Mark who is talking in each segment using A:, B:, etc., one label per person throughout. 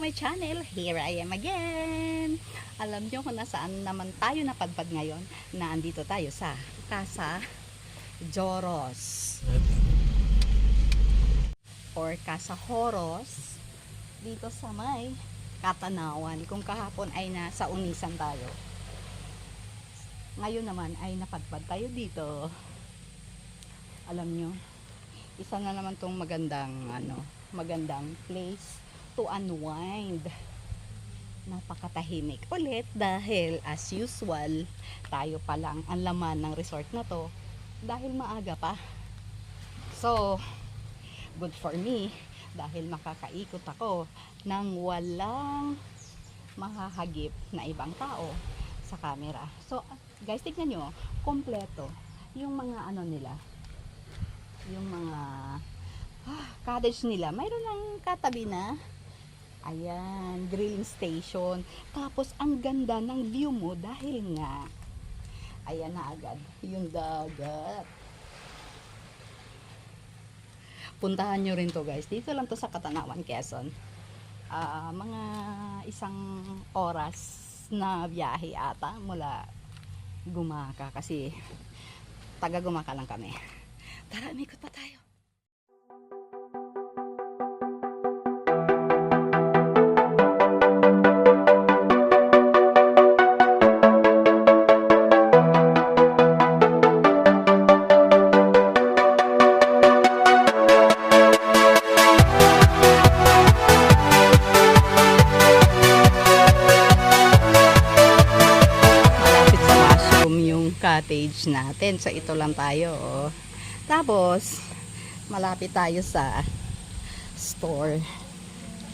A: my channel. Here I am again. Alam nyo kung nasaan naman tayo napadpad ngayon, na andito tayo sa Casa Joros or Casa Joros dito sa may Katanawan. Kung kahapon ay nasa Unisan tayo, ngayon naman ay napadpad tayo dito. Alam nyo, isa na naman tong magandang place to unwind. Napakatahimik ulit dahil as usual tayo pa lang ang laman ng resort na to dahil maaga pa. So good for me dahil makakaikot ako ng walang mahahagip na ibang tao sa camera. So guys, tignan nyo, kompleto yung mga nila, yung mga cottage nila. Mayroon ng katabi na ayan, grilling station. Tapos ang ganda ng view mo dahil nga ayan na agad yung dagat. Puntahan nyo rin to guys, dito lang to sa Katanawan, Quezon. Mga isang oras na biyahe ata mula Gumaka, kasi taga Gumaka lang kami. Tara, umikot pa tayo. Cottage natin. So ito lang tayo. Tapos malapit tayo sa store.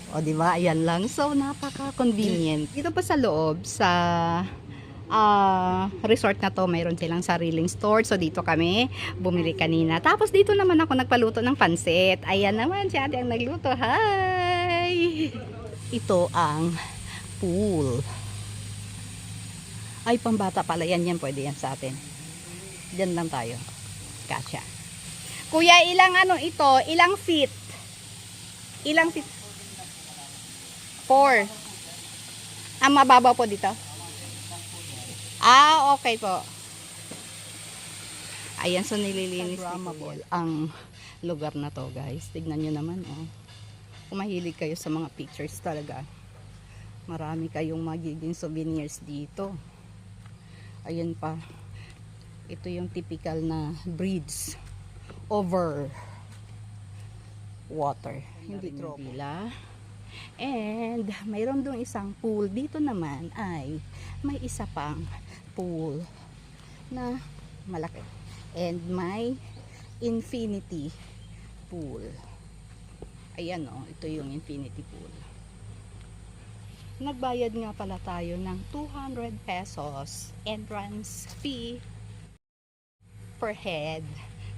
A: O di ba? Ayan lang. So napaka-convenient. Dito pa sa loob sa resort na to, mayroon silang sariling store. So dito kami bumili kanina. Tapos dito naman ako nagpaluto ng pansit. Ayan naman si ate ang nagluto. Hi! Ito ang pool. Ay, pambata pala. Yan, pwede yan sa atin. Diyan lang tayo. Kasya. Kuya, ilang ito? Ilang feet? Ilang feet? 4. Mababaw po dito? Okay po. Ayan, so nililinis ni ang lugar na to, guys. Tignan nyo naman, oh. Kung mahilig kayo sa mga pictures talaga, marami kayong magiging souvenirs dito. Ayan pa. Ito yung typical na bridge over water. Hindi tropila. And mayroon doon isang pool. Dito naman ay may isa pang pool na malaki. And may infinity pool. Ayan o. Ito yung infinity pool. Nagbayad nga pala tayo ng 200 pesos entrance fee per head.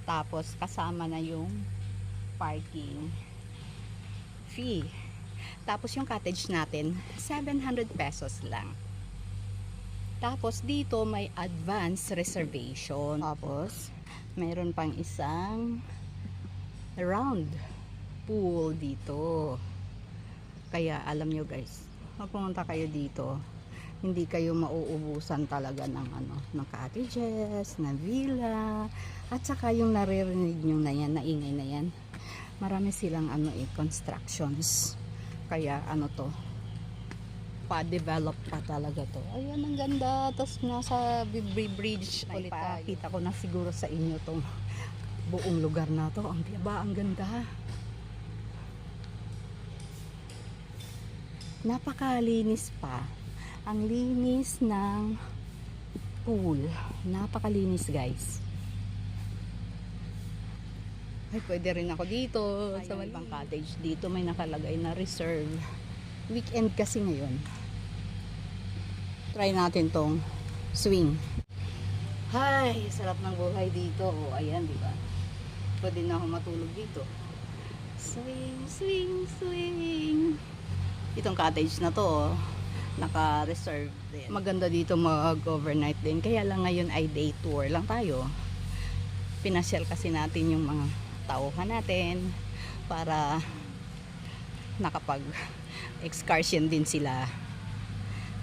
A: Tapos kasama na yung parking fee. Tapos yung cottage natin 700 pesos lang. Tapos dito may advance reservation. Tapos mayroon pang isang round pool dito. Kaya alam nyo guys, pag pumunta kayo dito, hindi kayo mauubusan talaga ng cottages, na villa, at saka yung naririnig nyo na yan, na ingay na yan. Marami silang constructions. Kaya to, pa-develop pa talaga to. Ayan, ang ganda. Tapos nasa bridge ulit. Kita ko na siguro sa inyo tong buong lugar na to. Ang biaba, ang ganda. Napakalinis pa. Ang linis ng pool. Napakalinis guys. Ay, pwede rin ako dito. Sa ibang cottage dito may nakalagay na reserve. Weekend kasi ngayon. Try natin tong swing. Ay, sarap ng buhay dito. Ayan, di ba? Pwede na ako matulog dito. Swing, swing, swing. Itong cottage na to, naka-reserve din. Maganda dito mag-overnight din. Kaya lang ngayon ay day tour lang tayo. Pinasyal kasi natin yung mga tauhan natin para nakapag excursion din sila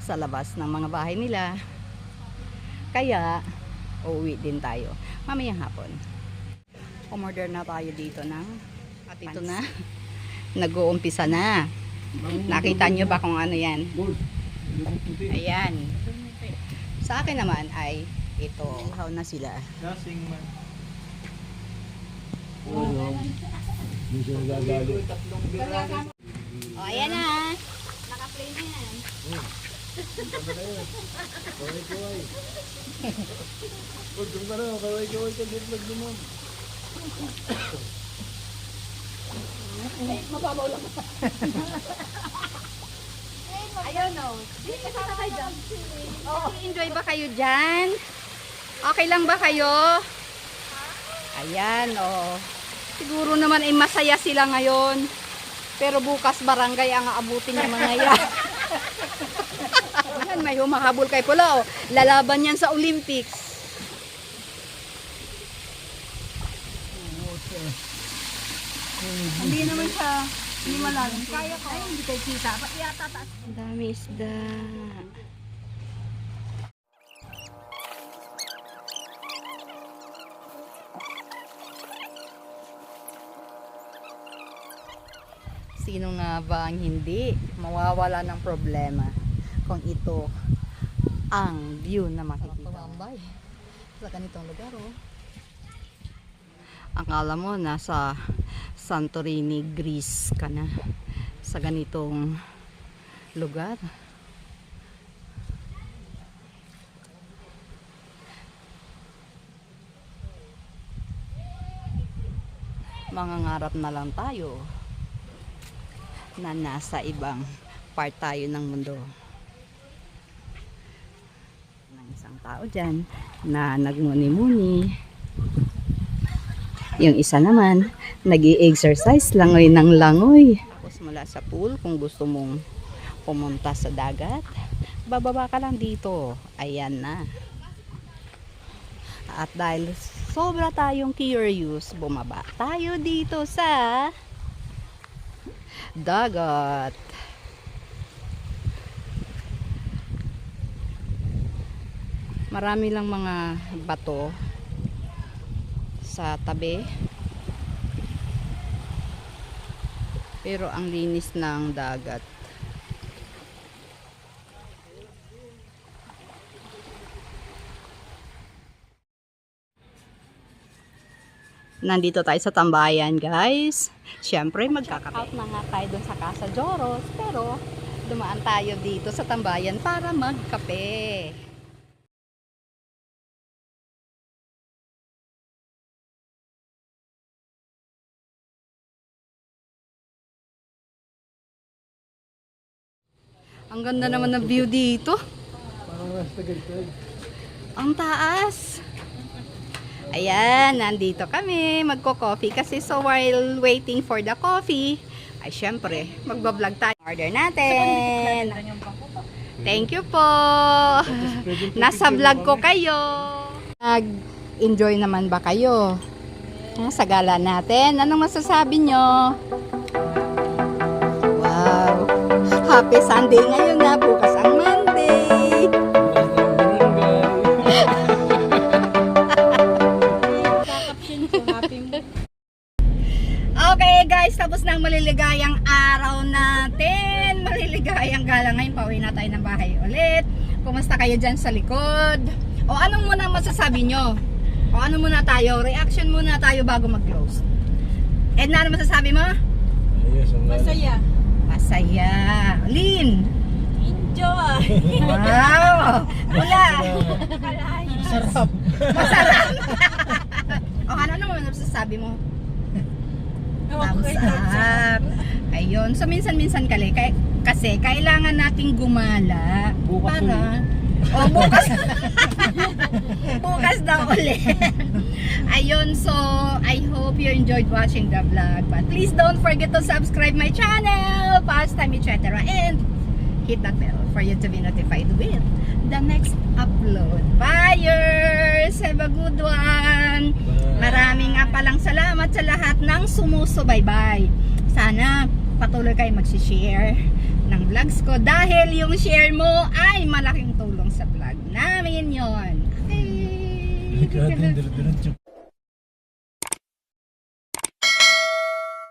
A: sa labas ng mga bahay nila. Kaya, uuwi din tayo mamayang hapon. Umorder na tayo dito ng at ito na, nag-uumpisa na. Nakita nyo ba kung ano yan? Ayan. Sa akin naman ay ito. Ihaw na sila. O, ayan na. Naka-play na yan. Mababaw lang. Ayun o. Kasama kayo dyan. Enjoy ba kayo dyan? Okay lang ba kayo? Ayan o. Siguro naman ay masaya sila ngayon. Pero bukas barangay ang aabutin yung mga yan. Ayan, may humahabol kay Pula o. Lalaban yan sa Olympics. Hindi naman siya. Hindi malalim. Kaya ko. Ay, hindi kayo kita. Pati yata taas. Ang dami isda. Sino nga ba ang hindi mawawala ng problema kung ito ang view na makikita? Tumambay sa ganitong lugar oh. Akala mo nasa Santorini, Greece ka na sa ganitong lugar. Mangangarap na lang tayo na nasa ibang part tayo ng mundo. Ng isang tao dyan na nagmuni-muni. Yung isa naman, nag-i-exercise, langoy ng langoy. Tapos mula sa pool, kung gusto mong pumunta sa dagat, bababa ka lang dito. Ayan na. At dahil sobra tayong curious, bumaba tayo dito sa dagat. Marami lang mga bato sa tabi. Pero ang linis ng dagat. Nandito tayo sa tambayan, guys. Siyempre, magkaka-out na nga tayo dun sa Casa Joros. Pero, dumaan tayo dito sa tambayan para magkape. Ang ganda naman ng view dito. Ang taas. Ayan, nandito kami. Magko-coffee kasi so while waiting for the coffee, ay syempre, magbablog tayo. Order natin. Thank you po. Nasa vlog ko kayo. Nag-enjoy naman ba kayo sa gala natin? Anong masasabi nyo? Wow. Happy Sunday ngayon na. Bukas ang Monday. Okay guys, tapos na ang maliligayang araw natin. Maliligayang gala ngayon. Pauwi na tayo ng bahay ulit. Kumusta kayo dyan sa likod? O anong muna masasabi nyo? O ano muna tayo? Reaction muna tayo bago mag-close. Edna, ano masasabi mo?
B: Masaya.
A: Masaya. Lynn?
B: Enjoy.
A: Wow! Wala.
B: Sarap.
A: Masarap. O ano naman masasabi mo? Thumbs up. Ayun. So minsan-minsan kasi kailangan nating gumala para bukas bukas daw ulit. Ayun, so I hope you enjoyed watching the vlog, but please don't forget to subscribe my channel, pastime, etc. and hit that bell for you to be notified with the next upload. Buyers, have a good one. Maraming nga palang salamat sa lahat ng sumusubaybay. Sana patuloy kayo mag-share ng vlogs ko dahil yung share mo ay malaking tulong sa vlog namin yon. Okay.
C: Delikado, diretso.